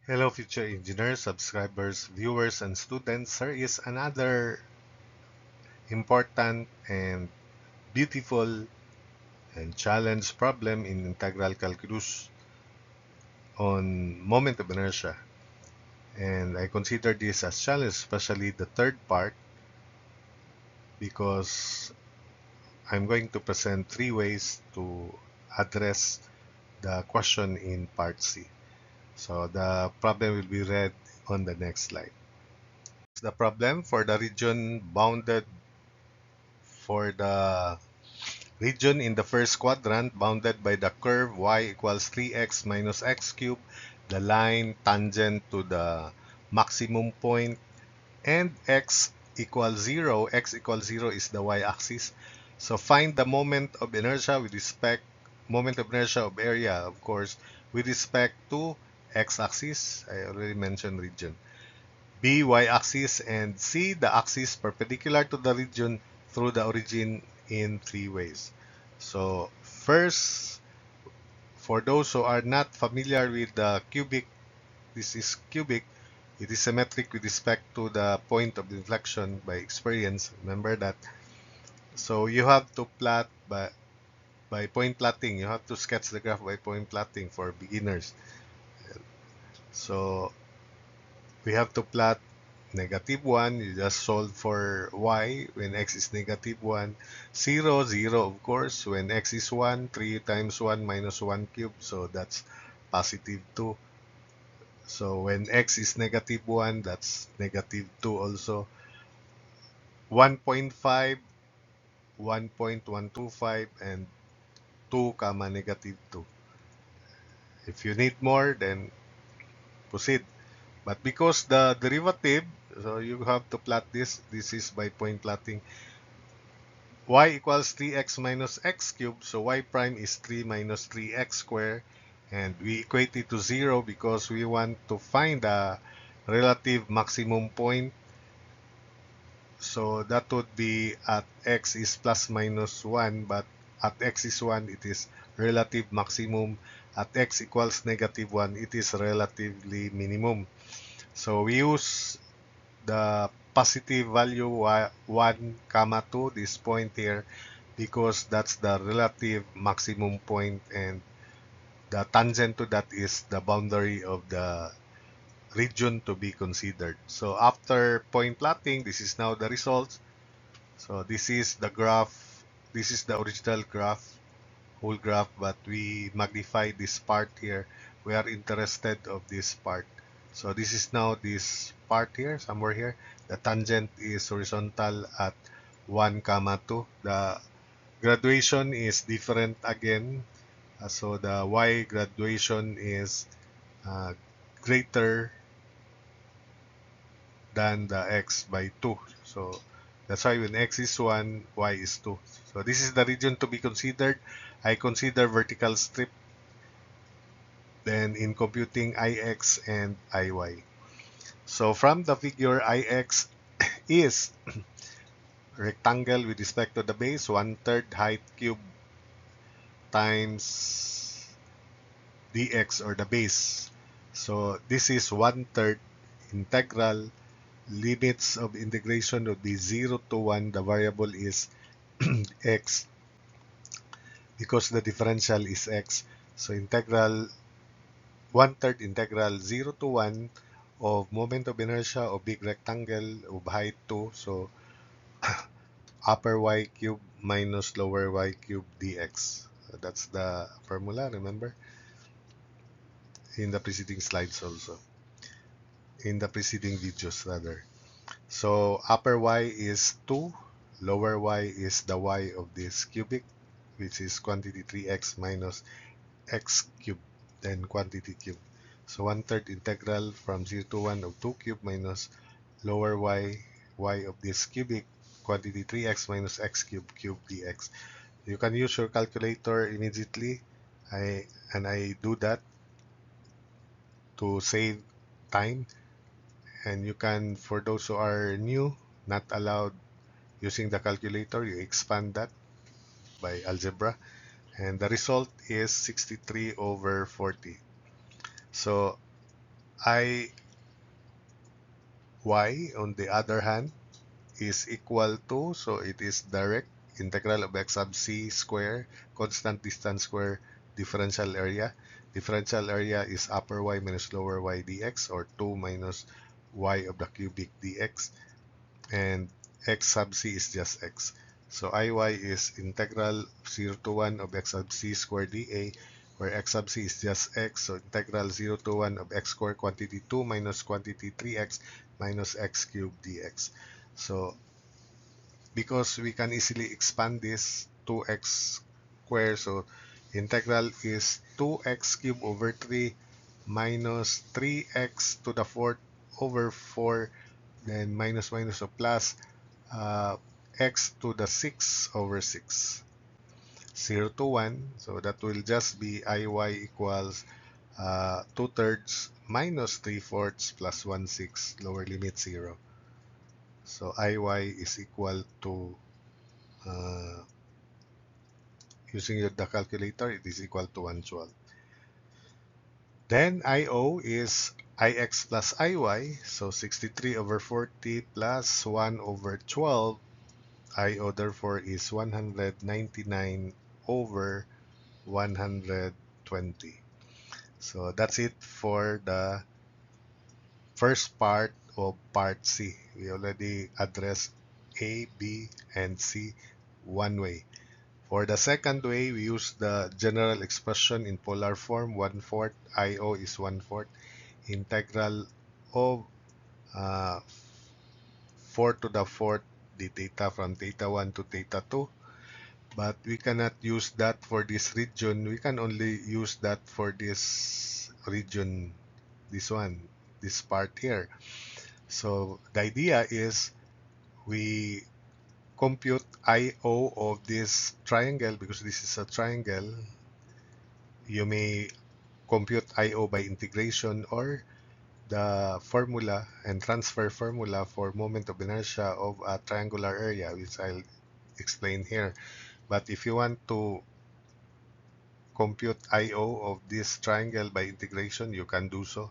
Hello, future engineers, subscribers, viewers, and students. There is another important and beautiful and challenge problem in integral calculus on moment of inertia. And I consider this as challenge, especially the third part, because I'm going to present three ways to address the question in part C. So the problem will be read on the next slide. The problem for the region bounded for the region in the first quadrant bounded by the curve y equals 3x minus x cubed, the line tangent to the maximum point, and x equals 0 is the y-axis. So find the moment of inertia moment of inertia of area, of course, with respect to x-axis. I already mentioned region. B, y-axis, and C, the axis perpendicular to the region through the origin in three ways. So first, for those who are not familiar with the cubic, this is cubic. It is symmetric with respect to the point of inflection by experience. Remember that. So you have to plot by point plotting. You have to sketch the graph by point plotting for beginners. So we have to plot -1, you just solve for y when x is -1. 0, 0, of course. When x is 1, 3 times 1 minus 1 cubed. So that's +2. So when x is -1, that's -2 also. 1.5, 1.125, and 2 comma -2. If you need more, then proceed. But because the derivative, so you have to plot this. This is by point plotting. Y equals 3x minus x cubed. So y prime is 3 minus 3x squared. And we equate it to 0 because we want to find the relative maximum point. So that would be at x is plus minus 1. But at x is 1, it is relative maximum. At x equals -1, it is relatively minimum. So we use the positive value 1 comma 2, this point here, because that's the relative maximum point, and the tangent to that is the boundary of the region to be considered. So after point plotting, this is now the results. So this is the graph. This is the original graph, whole graph, but we magnify this part here. We are interested of this part. So this is now this part here, somewhere here. The tangent is horizontal at 1 comma 2. The graduation is different again. So the y graduation is uh, greater than the x by 2. So that's why when x is 1, y is 2. So this is the region to be considered. I consider vertical strip then in computing Ix and Iy. So from the figure, Ix is rectangle with respect to the base, 1/3 height cube times dx, or the base. So this is 1/3 integral. Limits of integration would be 0 to 1. The variable is x because the differential is x. So integral 1/3 integral 0 to 1 of moment of inertia of big rectangle of height 2. So upper y cube minus lower y cube dx. So that's the formula, remember? In the preceding slides also. In the preceding videos rather. So upper y is 2. Lower y is the y of this cubic, which is quantity 3x minus x cubed, then quantity cube. So 1/3 integral from 0 to 1 of 2 cube minus lower y, y of this cubic, quantity 3x minus x cube, cube dx. You can use your calculator immediately. I do that to save time. And you can, for those who are new, not allowed using the calculator, you expand that by algebra. And the result is 63/40. So I y on the other hand is equal to, so it is direct integral of x sub c square, constant distance square, differential area. Differential area is upper y minus lower y dx, or 2 minus y of the cubic dx, and x sub c is just x. So iy is integral 0 to 1 of x sub c squared dA, where x sub c is just x, so integral 0 to 1 of x squared quantity 2 minus quantity 3x minus x cubed dx. So because we can easily expand this 2x squared, so integral is 2x cubed over 3 minus 3x to the fourth over 4, then minus minus or plus uh, x to the 6 over 6, 0 to 1, so that will just be iy equals 2 thirds minus 3 fourths plus 1 6, lower limit 0. So iy is equal to, uh, using the calculator, it is equal to 112. Then IO is IX plus IY, so 63 over 40 plus 1 over 12. IO therefore is 199 over 120. So that's it for the first part of part C. We already addressed A, B, and C one way. For the second way, we use the general expression in polar form. 1/4 IO is 1/4 integral of 4 to the 4th d theta from theta 1 to theta 2. But we cannot use that for this region. We can only use that for this region, this one, this part here. So the idea is we compute IO of this triangle. Because this is a triangle, you may compute IO by integration, or the formula and transfer formula for moment of inertia of a triangular area, which I'll explain here. But if you want to compute IO of this triangle by integration, you can do so.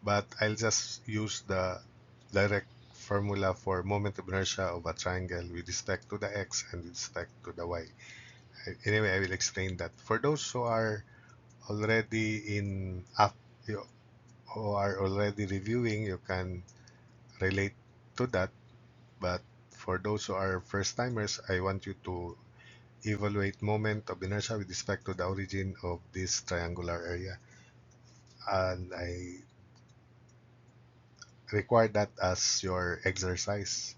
But I'll just use the direct formula for moment of inertia of a triangle with respect to the x and with respect to the y. Anyway, I will explain that. For those who are already in up, who are already reviewing, you can relate to that. But for those who are first timers, I want you to evaluate moment of inertia with respect to the origin of this triangular area. And I require that as your exercise.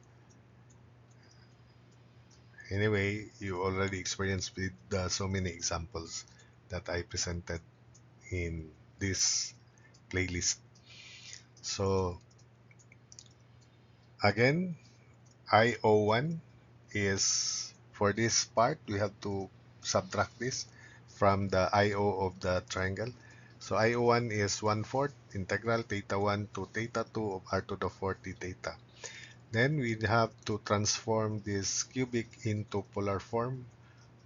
Anyway, you already experienced with so many examples that I presented in this playlist. So again, IO1 is, for this part, we have to subtract this from the IO of the triangle. So IO1 is 1/4 integral theta 1 to theta 2 of r to the 4 d theta. Then we have to transform this cubic into polar form.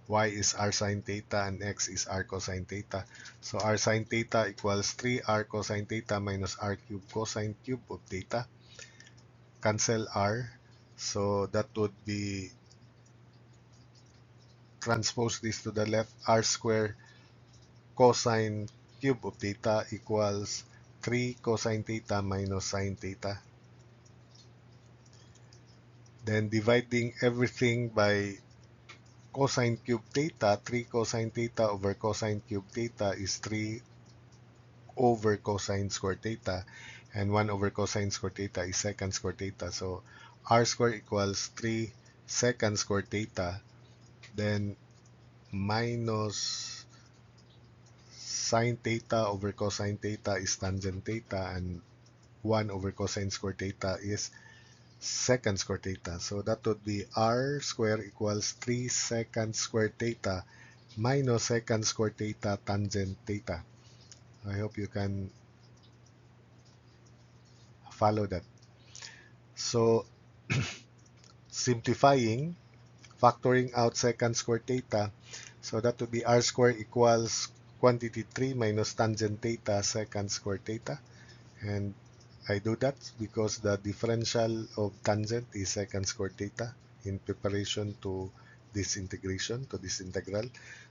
Y is r sine theta and x is r cosine theta. So r sine theta equals 3r cosine theta minus r cube cosine cube of theta. Cancel r. So that would be, transpose this to the left, r square cosine cube of theta equals 3 cosine theta minus sine theta. Then dividing everything by cosine cube theta, 3 cosine theta over cosine cube theta is 3 over cosine square theta, and 1 over cosine square theta is secant square theta. So r square equals 3 secant square theta, then minus sine theta over cosine theta is tangent theta, and 1 over cosine square theta is secant square theta. So that would be r square equals 3 secant square theta minus secant square theta tangent theta. I hope you can follow that. So simplifying, factoring out secant square theta, so that would be r square equals quantity 3 minus tangent theta secant square theta. And I do that because the differential of tangent is secant squared theta in preparation to this integration, to this integral.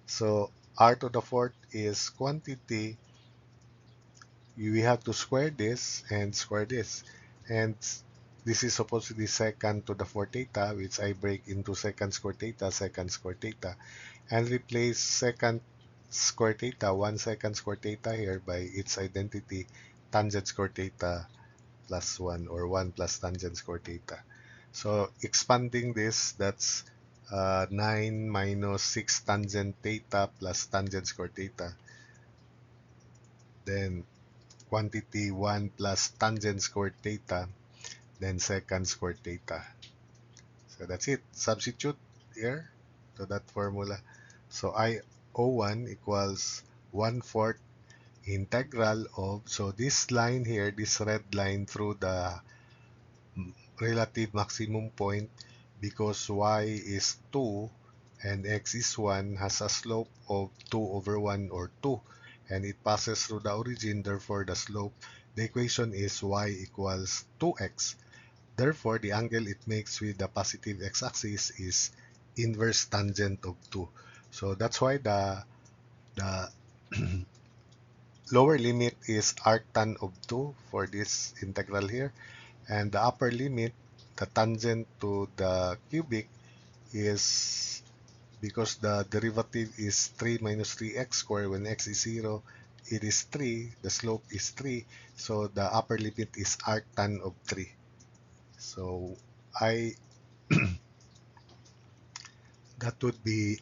So r to the fourth is quantity. We have to square this and square this. And this is supposed to be secant to the fourth theta, which I break into secant squared theta, and replace secant squared theta, 1 secant squared theta here by its identity tangent squared theta plus 1, or 1 plus tangent squared theta. So expanding this, that's 9 minus 6 tangent theta plus tangent squared theta. Then quantity 1 plus tangent squared theta, then secant squared theta. So that's it. Substitute here to that formula. So I01 equals 1/4 integral of, so this line here, this red line through the relative maximum point, because y is 2 and x is 1, has a slope of 2 over 1, or 2, and it passes through the origin. Therefore the slope, the equation is y equals 2x. Therefore the angle it makes with the positive x-axis is inverse tangent of 2. So that's why the lower limit is arctan of 2 for this integral here, and the upper limit, the tangent to the cubic, is, because the derivative is 3 minus 3x squared when x is 0, it is 3, the slope is 3, so the upper limit is arctan of 3. So I that would be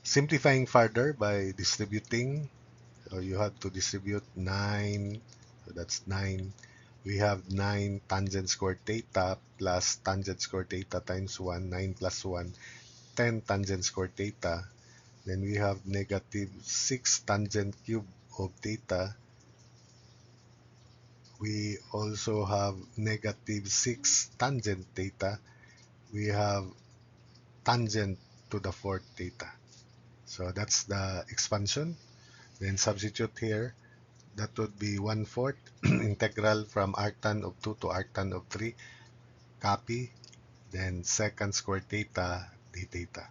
simplifying further by distributing. So you have to distribute 9, so that's 9. We have 9 tangent squared theta plus tangent squared theta times 1, 9 plus 1, 10 tangent squared theta. Then we have negative 6 tangent cube of theta. We also have negative 6 tangent theta. We have tangent to the fourth theta. So that's the expansion. Then substitute here. That would be 1/4 integral from arctan of 2 to arctan of 3. Copy. Then secant squared theta d theta.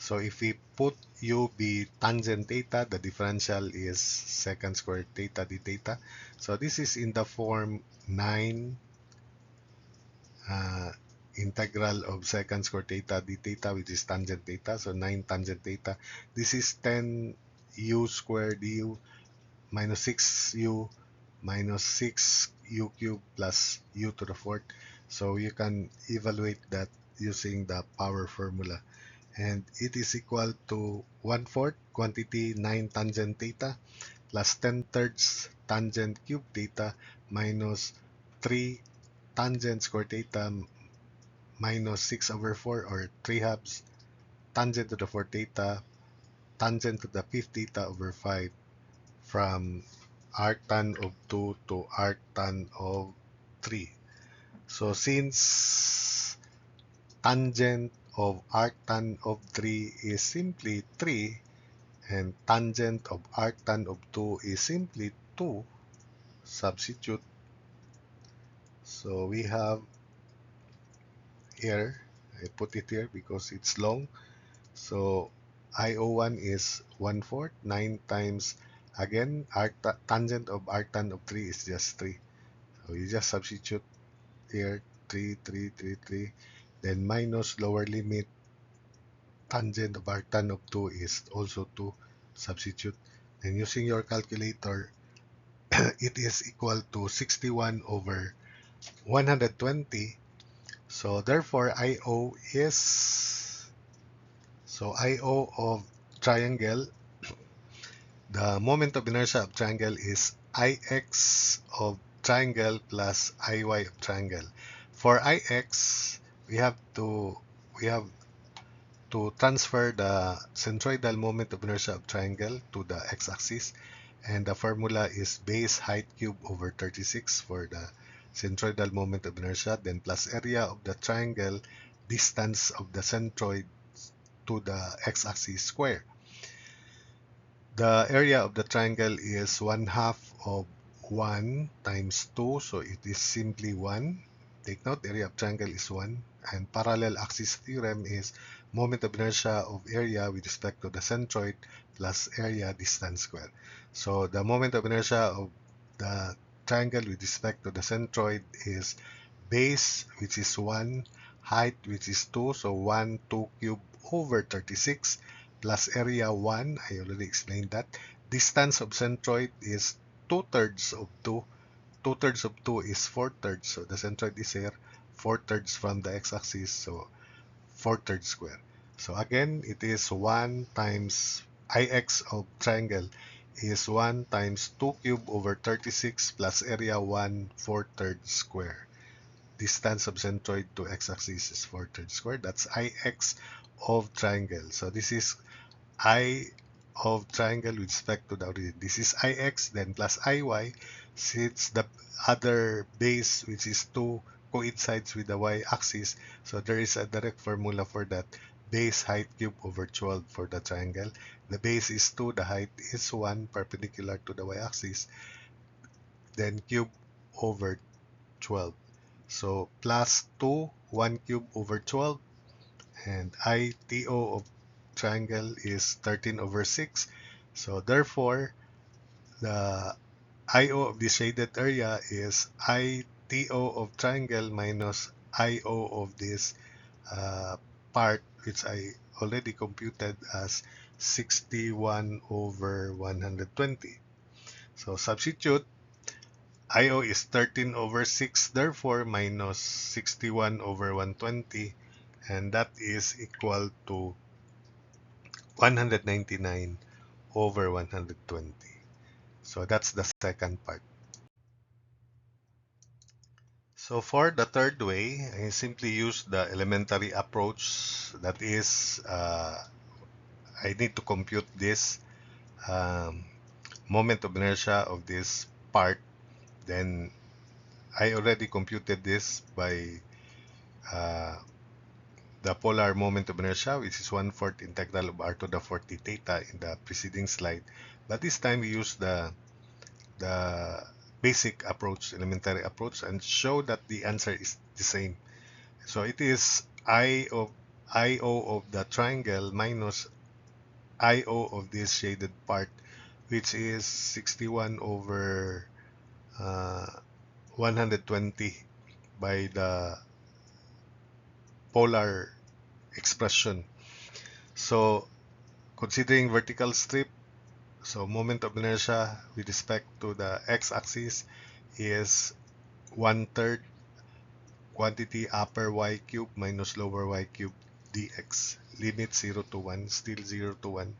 So if we put u be tangent theta, the differential is secant squared theta d theta. So this is in the form 9 integral of secant squared theta d theta, which is tangent theta. So 9 tangent theta. This is 10 u squared du minus 6u minus 6u cubed plus u to the fourth. So you can evaluate that using the power formula. And it is equal to 1/4 quantity 9 tangent theta plus 10/3 tangent cube theta minus 3 tangent square theta minus 6 over 4, or 3/2 tangent to the fourth theta tangent to the fifth theta over 5 from arctan of 2 to arctan of 3. So since tangent of arctan of 3 is simply 3, and tangent of arctan of 2 is simply 2, substitute. So we have here, I put it here because it's long. So I01 is 1/4, 9 times, again, tangent of arctan of 3 is just 3. So you just substitute here, 3, 3, 3, 3. Then minus lower limit, tangent of arctan of 2 is also 2. Substitute. And using your calculator, it is equal to 61 over 120. So therefore, IO is, so IO of triangle, the moment of inertia of triangle is Ix of triangle plus Iy of triangle. For Ix, we have to transfer the centroidal moment of inertia of triangle to the x-axis, and the formula is base height cube over 36 for the centroidal moment of inertia, then plus area of the triangle, distance of the centroid to the x-axis square. The area of the triangle is 1/2 of 1 times 2, so it is simply 1. Take note, area of triangle is 1. And parallel axis theorem is moment of inertia of area with respect to the centroid plus area distance square. So the moment of inertia of the triangle with respect to the centroid is base, which is 1, height, which is 2, so 1, 2 cube over 36, plus area 1, I already explained that. Distance of centroid is 2/3 of 2. 2/3 of 2 is 4/3, so the centroid is here, 4/3 from the x-axis, so 4/3 square. So again, it is 1 times Ix of triangle is 1 times 2 cube over 36 plus area 1 4/3 square. Distance of centroid to x-axis is 4/3 square. That's Ix of triangle. So this is I of triangle with respect to the origin. This is Ix, then plus Iy, since the other base, which is 2, coincides with the y-axis, so there is a direct formula for that. Base height cube over 12 for the triangle. The base is 2, the height is 1, perpendicular to the y-axis, then cube over 12. So plus 2, 1 cube over 12, and ITO of triangle is 13 over 6. So therefore, the IO of the shaded area is ITO of triangle minus IO of this part, which I already computed as 61 over 120. So substitute, IO is 13 over 6, therefore minus 61 over 120, and that is equal to 199 over 120. So that's the second part. So for the third way, I simply use the elementary approach. That is, I need to compute this um, moment of inertia of this part. Then I already computed this by uh, the polar moment of inertia, which is 1/4 integral of r to the 40 theta in the preceding slide. But this time we use the basic approach, elementary approach, and show that the answer is the same. So it is IO of the triangle minus IO of this shaded part, which is 61 over 120 by the polar expression. So considering vertical strip, so moment of inertia with respect to the x-axis is 1/3 quantity upper y cube minus lower y cube dx. Limit 0 to 1, still 0 to 1.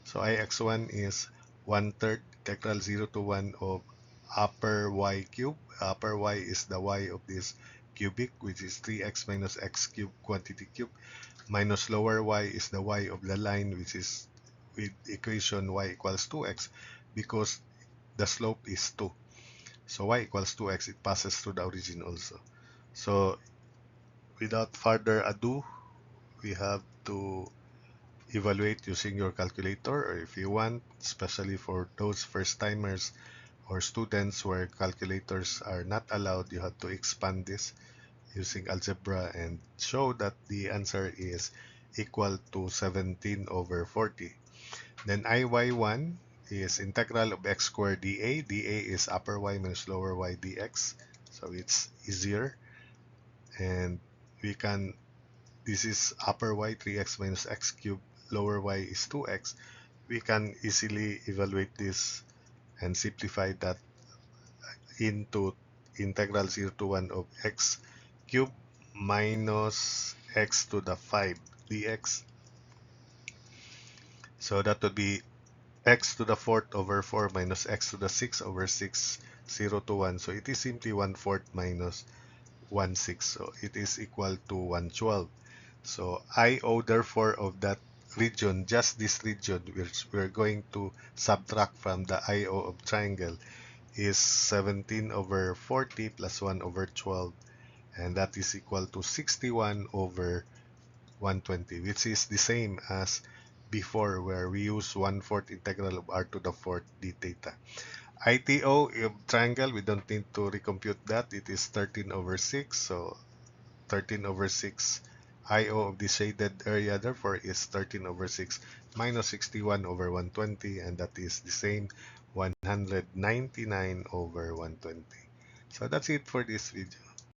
So Ix1 is 1/3 integral 0 to 1 of upper y cube. Upper y is the y of this cubic, which is 3x minus x cube quantity cube, minus lower y is the y of the line, which is with equation y equals 2x, because the slope is 2. So y equals 2x, it passes through the origin also. So without further ado, we have to evaluate using your calculator, or if you want, especially for those first timers or students where calculators are not allowed, you have to expand this using algebra and show that the answer is equal to 17 over 40. Then Iy1 is integral of x squared dA. dA is upper y minus lower y dx. So it's easier. And we can, this is upper y 3x minus x cubed, lower y is 2x. We can easily evaluate this and simplify that into integral 0 to 1 of x cubed minus x to the 5 dx. So that would be x to the 4th over 4 minus x to the 6 over 6, 0 to 1. So it is simply 1/4 minus 1/6. So it is equal to 112. So IO therefore of that region, just this region, which we're going to subtract from the IO of triangle, is 17 over 40 plus 1 over 12, and that is equal to 61 over 120, which is the same as before, where we use 1/4 integral of r to the 4th d theta. ITO of triangle, we don't need to recompute that. It is 13 over 6. So 13 over 6 IO of the shaded area, therefore, is 13 over 6 minus 61 over 120, and that is the same 199 over 120. So that's it for this video.